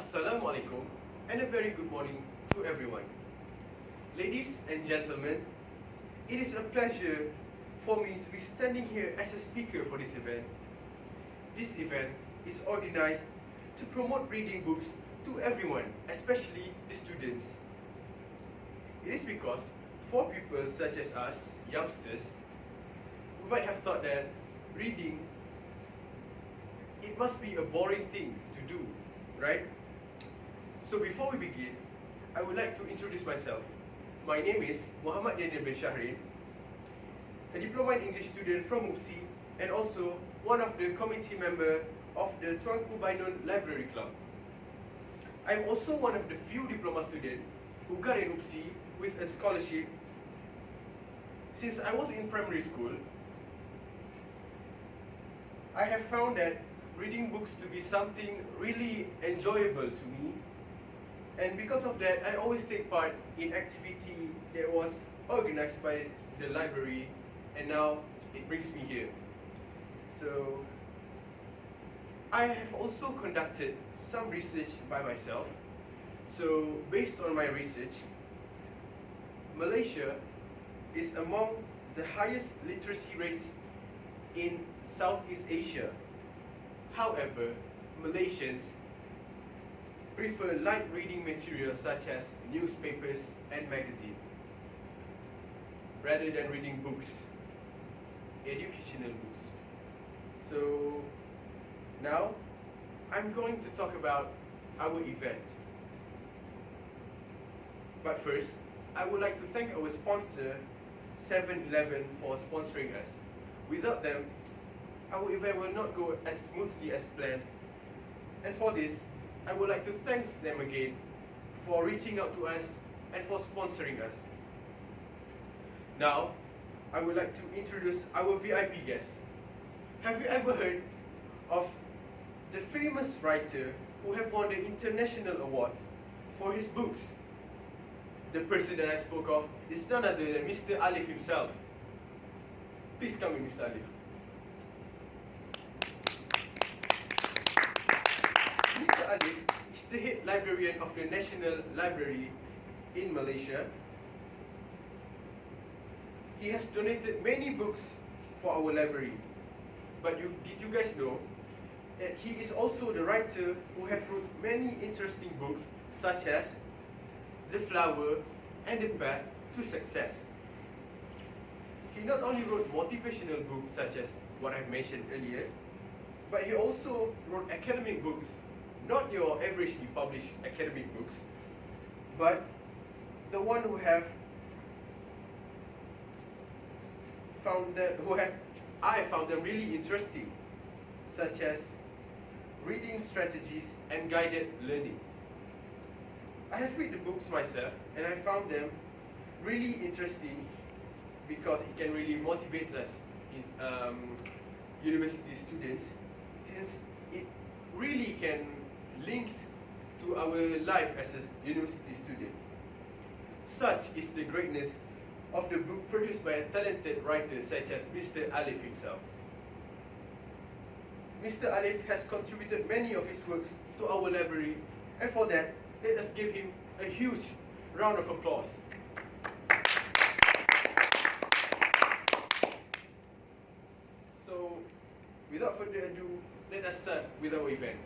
Assalamualaikum and a very good morning to everyone. Ladies and gentlemen, it is a pleasure for me to be standing here as a speaker for this event. This event is organized to promote reading books to everyone, especially the students. It is because for people such as us, youngsters, we might have thought that reading, it must be a boring thing to do, right? So before we begin, I would like to introduce myself. My name is Muhammad Daniel bin Shahrin, a diploma in English student from UPSI and also one of the committee member of the Tuanku Bainun Library Club. I'm also one of the few diploma students who got in UPSI with a scholarship. Since I was in primary school, I have found that reading books to be something really enjoyable to me, and because of that I always take part in activity that was organized by the library, and now it brings me here. So I have also conducted some research by myself. So based on my research, Malaysia is among the highest literacy rates in Southeast Asia. However, Malaysians prefer light reading materials such as newspapers and magazines rather than reading books, educational books. So now I'm going to talk about our event. But first, I would like to thank our sponsor 7-Eleven for sponsoring us. Without them, our event will not go as smoothly as planned. And for this, I would like to thank them again for reaching out to us and for sponsoring us. Now, I would like to introduce our VIP guest. Have you ever heard of the famous writer who have won the international award for his books? The person that I spoke of is none other than Mr. Alif himself. Please come in, Mr. Alif. Mr. Alif is the head librarian of the National Library in Malaysia. He has donated many books for our library. But did you guys know that he is also the writer who have wrote many interesting books such as The Flower and the Path to Success. He not only wrote motivational books such as what I've mentioned earlier, but he also wrote academic books, not your averagely published academic books, but the one who have I found them really interesting, such as reading strategies and guided learning. I have read the books myself and I found them really interesting because it can really motivate us in university students, since it really can link to our life as a university student. Such is the greatness of the book produced by a talented writer such as Mr. Alif himself. Mr. Alif has contributed many of his works to our library, and for that, let us give him a huge round of applause. So, without further ado, let us start with our event.